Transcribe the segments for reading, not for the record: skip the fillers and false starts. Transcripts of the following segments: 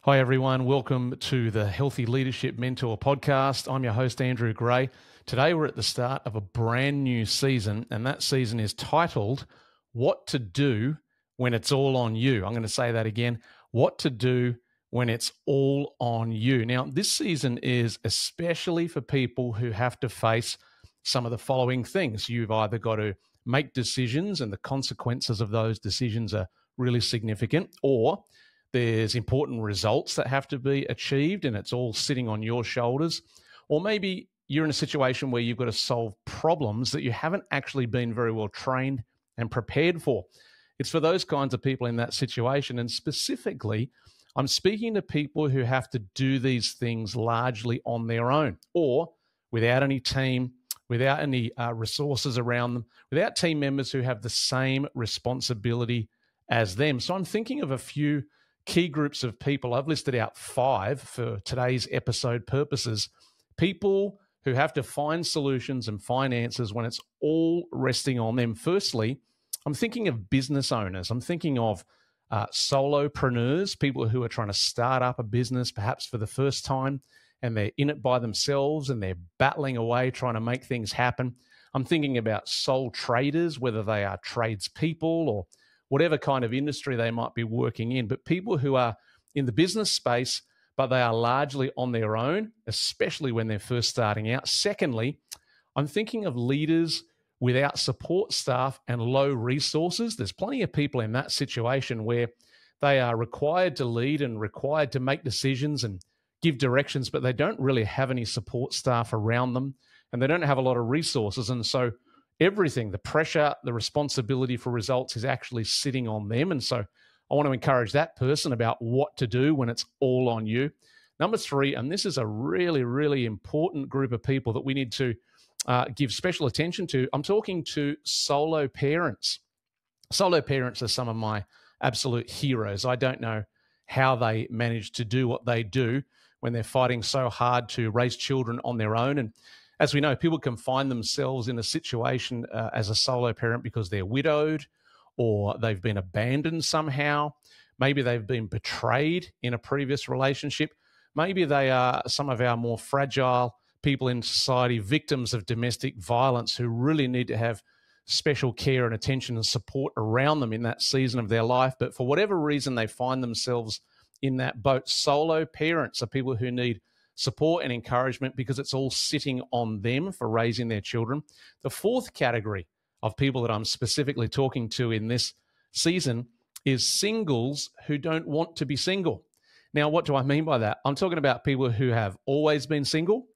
Hi, everyone. Welcome to the Healthy Leadership Mentor podcast. I'm your host, Andrew Gray. Today, we're at the start of a brand new season, and that season is titled, What to Do When It's All on You. I'm going to say that again. What to do when it's all on you. Now, this season is especially for people who have to face some of the following things. You've either got to make decisions, and the consequences of those decisions are really significant, or there's important results that have to be achieved and it's all sitting on your shoulders. Or maybe you're in a situation where you've got to solve problems that you haven't actually been very well trained and prepared for. It's for those kinds of people in that situation. And specifically, I'm speaking to people who have to do these things largely on their own or without any team, without any resources around them, without team members who have the same responsibility as them. So I'm thinking of a few key groups of people. I've listed out 5 for today's episode purposes. People who have to find solutions and find answers when it's all resting on them. Firstly, I'm thinking of business owners. I'm thinking of solopreneurs, people who are trying to start up a business perhaps for the first time, and they're in it by themselves and they're battling away trying to make things happen. I'm thinking about sole traders, whether they are tradespeople or whatever kind of industry they might be working in, but people who are in the business space, but they are largely on their own, especially when they're first starting out. Secondly, I'm thinking of leaders without support staff and low resources. There's plenty of people in that situation where they are required to lead and required to make decisions and give directions, but they don't really have any support staff around them, and they don't have a lot of resources. And so everything, the pressure, the responsibility for results is actually sitting on them. And so I want to encourage that person about what to do when it's all on you. Number 3, and this is a really, really important group of people that we need to give special attention to. I'm talking to solo parents. Solo parents are some of my absolute heroes. I don't know how they manage to do what they do when they're fighting so hard to raise children on their own. And as we know, people can find themselves in a situation as a solo parent because they're widowed or they've been abandoned somehow. Maybe they've been betrayed in a previous relationship. Maybe they are some of our more fragile people in society, victims of domestic violence who really need to have special care and attention and support around them in that season of their life. But for whatever reason, they find themselves in that boat. Solo parents are people who need support and encouragement because it's all sitting on them for raising their children. The 4th category of people that I'm specifically talking to in this season is singles who don't want to be single. Now, what do I mean by that? I'm talking about people who have always been single,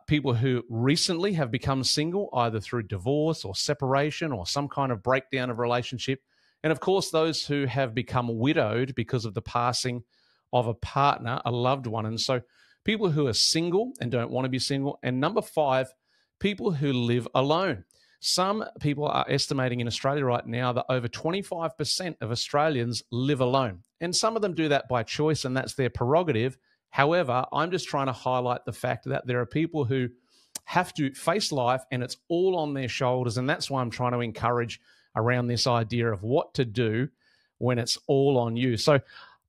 people who recently have become single, either through divorce or separation or some kind of breakdown of relationship. And of course, those who have become widowed because of the passing of a partner, a loved one. And so people who are single and don't want to be single. And number 5, people who live alone. Some people are estimating in Australia right now that over 25% of Australians live alone. And some of them do that by choice, and that's their prerogative. However, I'm just trying to highlight the fact that there are people who have to face life and it's all on their shoulders. And that's why I'm trying to encourage around this idea of what to do when it's all on you. So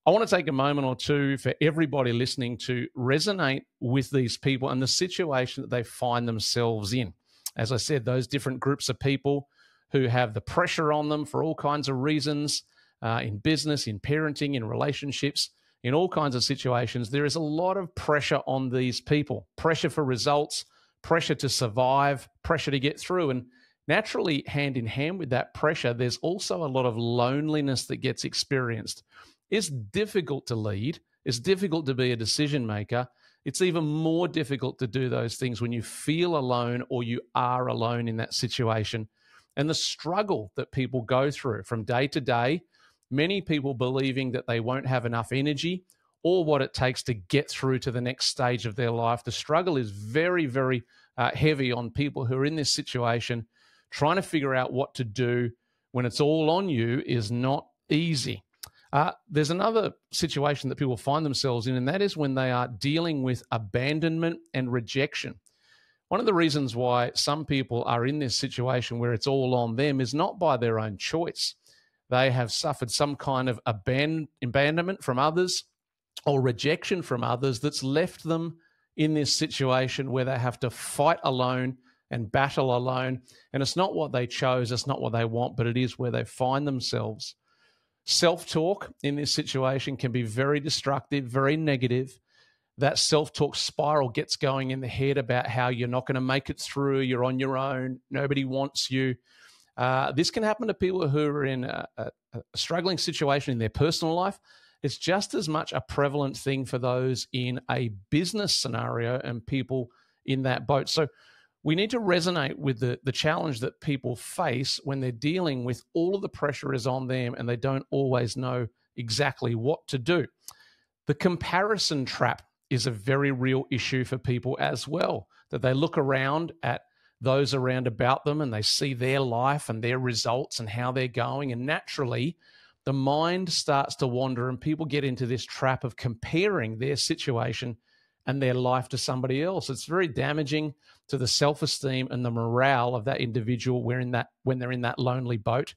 I want to take a moment or two for everybody listening to resonate with these people and the situation that they find themselves in. As I said, those different groups of people who have the pressure on them for all kinds of reasons, in business, in parenting, in relationships, in all kinds of situations. There is a lot of pressure on these people, pressure for results, pressure to survive, pressure to get through. And naturally, hand in hand with that pressure, there's also a lot of loneliness that gets experienced. It's difficult to lead. It's difficult to be a decision maker. It's even more difficult to do those things when you feel alone or you are alone in that situation. And the struggle that people go through from day to day, many people believing that they won't have enough energy or what it takes to get through to the next stage of their life. The struggle is very, very heavy on people who are in this situation. Trying to figure out what to do when it's all on you is not easy. There's another situation that people find themselves in, and that is when they are dealing with abandonment and rejection. One of the reasons why some people are in this situation where it's all on them is not by their own choice. They have suffered some kind of abandonment from others, or rejection from others that's left them in this situation where they have to fight alone and battle alone. And it's not what they chose, it's not what they want, but it is where they find themselves. Self-talk in this situation can be very destructive, very negative. That self-talk spiral gets going in the head about how you're not going to make it through, you're on your own, nobody wants you. This can happen to people who are in a struggling situation in their personal life. It's just as much a prevalent thing for those in a business scenario and people in that boat. So we need to resonate with the challenge that people face when they're dealing with all of the pressure is on them and they don't always know exactly what to do. The comparison trap is a very real issue for people as well, that they look around at those around about them and they see their life and their results and how they're going. And naturally, the mind starts to wander and people get into this trap of comparing their situation and their life to somebody else. It's very damaging to the self-esteem and the morale of that individual when they're in that lonely boat.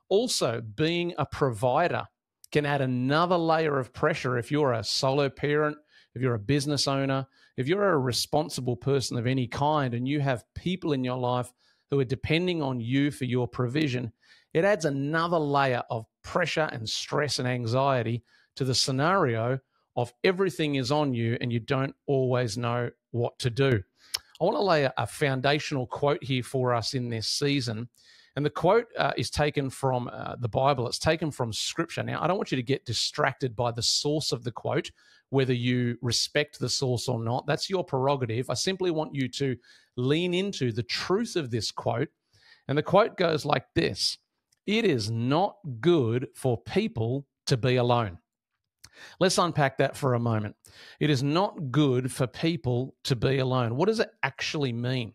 Also, being a provider can add another layer of pressure if you're a solo parent, if you're a business owner, if you're a responsible person of any kind and you have people in your life who are depending on you for your provision. It adds another layer of pressure and stress and anxiety to the scenario of everything is on you and you don't always know what to do. I want to lay a foundational quote here for us in this season. And the quote is taken from the Bible. It's taken from Scripture. Now, I don't want you to get distracted by the source of the quote, whether you respect the source or not. That's your prerogative. I simply want you to lean into the truth of this quote. And the quote goes like this: "It is not good for people to be alone." Let's unpack that for a moment. It is not good for people to be alone. What does it actually mean?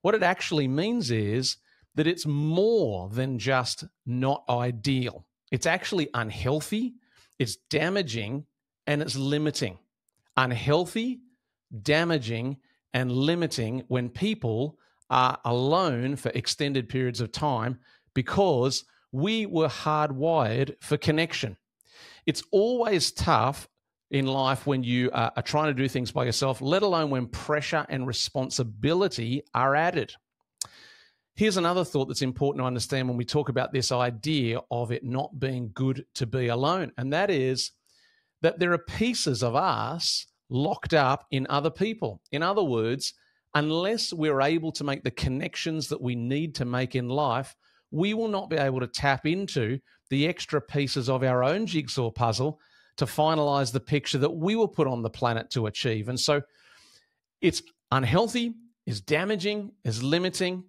What it actually means is that it's more than just not ideal. It's actually unhealthy, it's damaging, and it's limiting. Unhealthy, damaging, and limiting when people are alone for extended periods of time because we were hardwired for connection. It's always tough in life when you are trying to do things by yourself, let alone when pressure and responsibility are added. Here's another thought that's important to understand when we talk about this idea of it not being good to be alone, and that is that there are pieces of us locked up in other people. In other words, unless we're able to make the connections that we need to make in life, we will not be able to tap into the extra pieces of our own jigsaw puzzle to finalize the picture that we were put on the planet to achieve. And so it's unhealthy, it's damaging, it's limiting.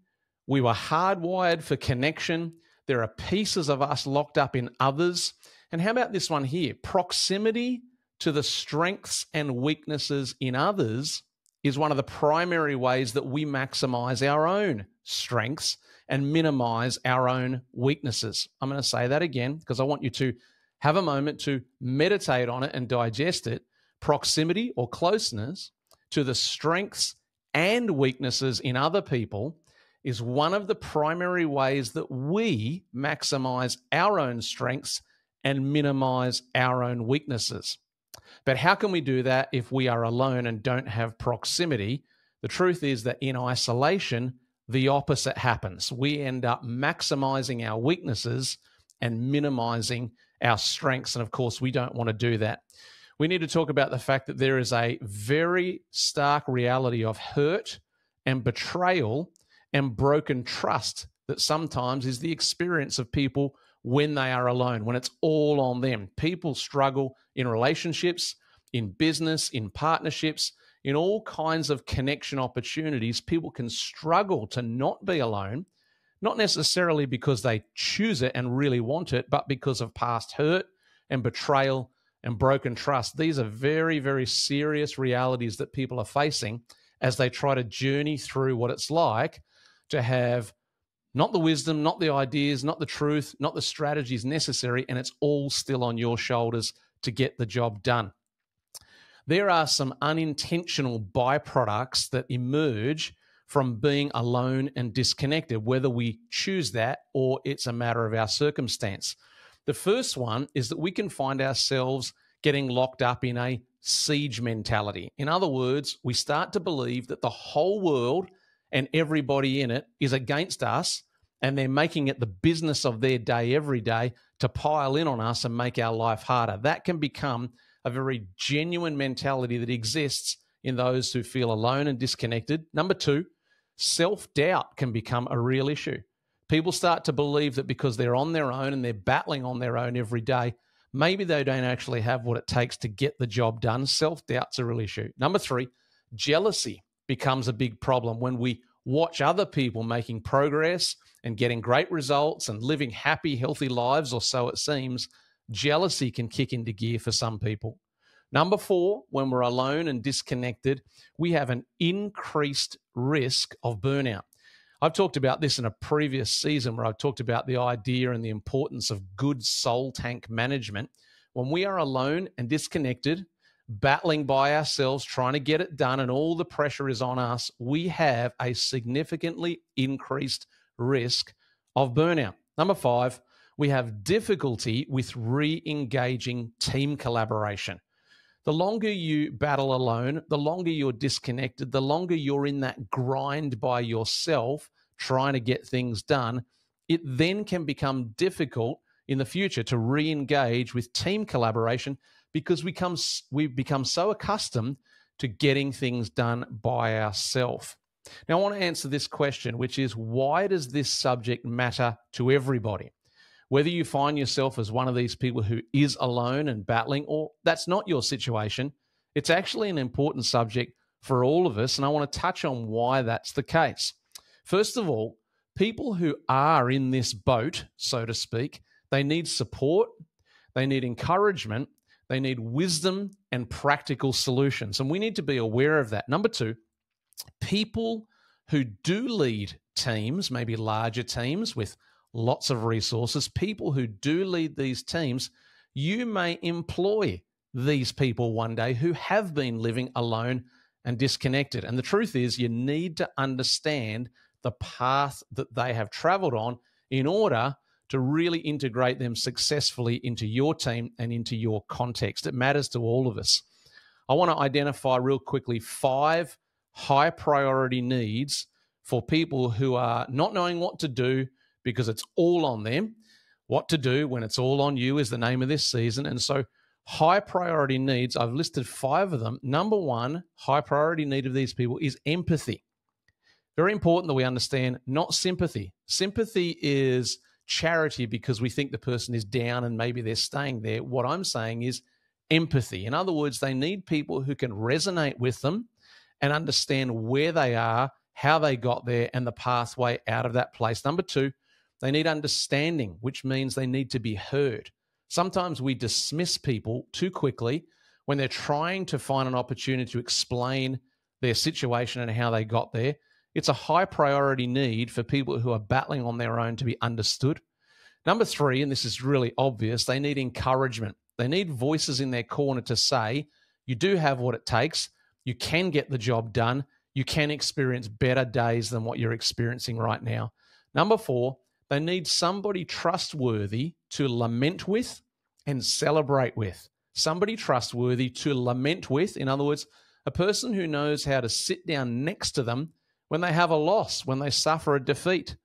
We were hardwired for connection. There are pieces of us locked up in others. And how about this one here? Proximity to the strengths and weaknesses in others is one of the primary ways that we maximize our own strengths and minimize our own weaknesses. I'm going to say that again because I want you to have a moment to meditate on it and digest it. Proximity or closeness to the strengths and weaknesses in other people is one of the primary ways that we maximize our own strengths and minimize our own weaknesses. But how can we do that if we are alone and don't have proximity? The truth is that in isolation, the opposite happens. We end up maximizing our weaknesses and minimizing our strengths. And of course, we don't want to do that. We need to talk about the fact that there is a very stark reality of hurt and betrayal and broken trust that sometimes is the experience of people when they are alone, when it's all on them. People struggle in relationships, in business, in partnerships, in all kinds of connection opportunities. People can struggle to not be alone, not necessarily because they choose it and really want it, but because of past hurt and betrayal and broken trust. These are very, very serious realities that people are facing as they try to journey through what it's like to have not the wisdom, not the ideas, not the truth, not the strategies necessary, and it's all still on your shoulders to get the job done. There are some unintentional byproducts that emerge from being alone and disconnected, whether we choose that or it's a matter of our circumstance. The first one is that we can find ourselves getting locked up in a siege mentality. In other words, we start to believe that the whole world and everybody in it is against us, and they're making it the business of their day every day to pile in on us and make our life harder. That can become a very genuine mentality that exists in those who feel alone and disconnected. Number two, self-doubt can become a real issue. People start to believe that because they're on their own and they're battling on their own every day, maybe they don't actually have what it takes to get the job done. Self-doubt's a real issue. Number three, jealousy becomes a big problem when we watch other people making progress and getting great results and living happy, healthy lives, or so it seems. Jealousy can kick into gear for some people. Number four, when we're alone and disconnected, we have an increased risk of burnout. I've talked about this in a previous season where I've talked about the idea and the importance of good soul tank management. When we are alone and disconnected, battling by ourselves, trying to get it done, and all the pressure is on us, we have a significantly increased risk of burnout. Number five, we have difficulty with re-engaging team collaboration. The longer you battle alone, the longer you're disconnected, the longer you're in that grind by yourself trying to get things done, it then can become difficult in the future to re-engage with team collaboration because we've become so accustomed to getting things done by ourselves. Now, I want to answer this question, which is, why does this subject matter to everybody? Whether you find yourself as one of these people who is alone and battling, or that's not your situation, it's actually an important subject for all of us, and I want to touch on why that's the case. First of all, people who are in this boat, so to speak, they need support, they need encouragement, they need wisdom and practical solutions, and we need to be aware of that. Number two, people who do lead teams, maybe larger teams with lots of resources, people who do lead these teams, you may employ these people one day who have been living alone and disconnected. And the truth is, you need to understand the path that they have traveled on in order to really integrate them successfully into your team and into your context. It matters to all of us. I want to identify real quickly 5 high priority needs for people who are not knowing what to do because it's all on them. What to do when it's all on you is the name of this season. And so high priority needs, I've listed 5 of them. Number one, high priority need of these people is empathy. Very important that we understand, not sympathy. Sympathy is charity because we think the person is down and maybe they're staying there. What I'm saying is empathy. In other words, they need people who can resonate with them and understand where they are, how they got there, and the pathway out of that place. Number two, they need understanding, which means they need to be heard. Sometimes we dismiss people too quickly when they're trying to find an opportunity to explain their situation and how they got there. It's a high priority need for people who are battling on their own to be understood. Number three, and this is really obvious, they need encouragement. They need voices in their corner to say, you do have what it takes, you can get the job done, you can experience better days than what you're experiencing right now. Number four, they need somebody trustworthy to lament with and celebrate with. Somebody trustworthy to lament with. In other words, a person who knows how to sit down next to them when they have a loss, when they suffer a defeat.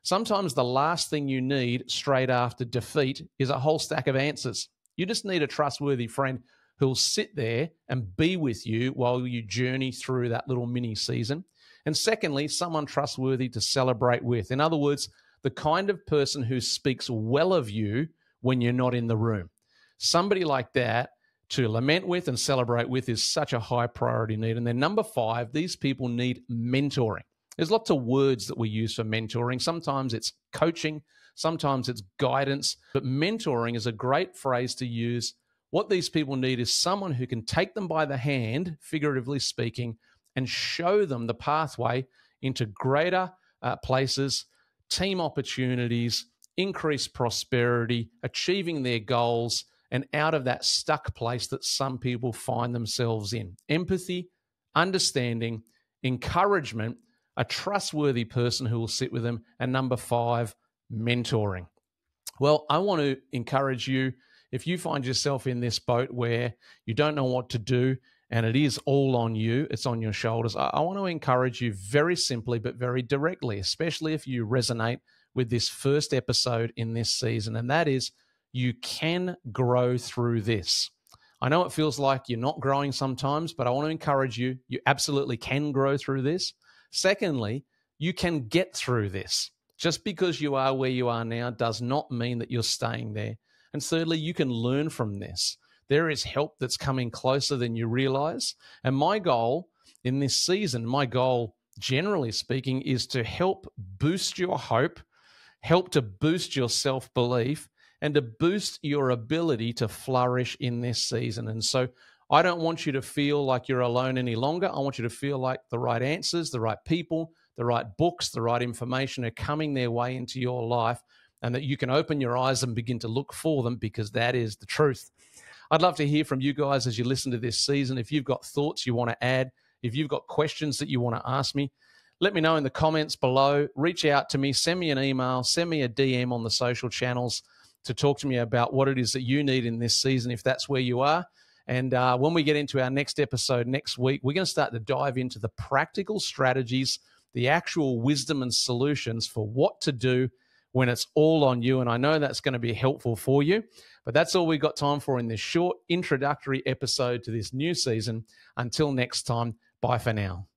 Sometimes the last thing you need straight after defeat is a whole stack of answers. You just need a trustworthy friend who'll sit there and be with you while you journey through that little mini season. And secondly, someone trustworthy to celebrate with. In other words, the kind of person who speaks well of you when you're not in the room. Somebody like that to lament with and celebrate with is such a high priority need. And then number five, these people need mentoring. There's lots of words that we use for mentoring. Sometimes it's coaching, sometimes it's guidance, but mentoring is a great phrase to use. What these people need is someone who can take them by the hand, figuratively speaking, and show them the pathway into greater places, team opportunities, increased prosperity, achieving their goals, and out of that stuck place that some people find themselves in. Empathy, understanding, encouragement, a trustworthy person who will sit with them, and number five, mentoring. Well, I want to encourage you, if you find yourself in this boat where you don't know what to do and it is all on you, it's on your shoulders, I want to encourage you very simply but very directly, especially if you resonate with this first episode in this season, and that is you can grow through this. I know it feels like you're not growing sometimes, but I want to encourage you, you absolutely can grow through this. Secondly, you can get through this. Just because you are where you are now does not mean that you're staying there. And thirdly, you can learn from this. There is help that's coming closer than you realize. And my goal in this season, my goal, generally speaking, is to help boost your hope, help to boost your self-belief, and to boost your ability to flourish in this season. And so I don't want you to feel like you're alone any longer. I want you to feel like the right answers, the right people, the right books, the right information are coming their way into your life, and that you can open your eyes and begin to look for them, because that is the truth. I'd love to hear from you guys as you listen to this season. If you've got thoughts you want to add, if you've got questions that you want to ask me, let me know in the comments below. Reach out to me, send me an email, send me a DM on the social channels to talk to me about what it is that you need in this season, if that's where you are. And when we get into our next episode next week, we're going to start to dive into the practical strategies, the actual wisdom and solutions for what to do when it's all on you. And I know that's going to be helpful for you. But that's all we've got time for in this short introductory episode to this new season. Until next time, bye for now.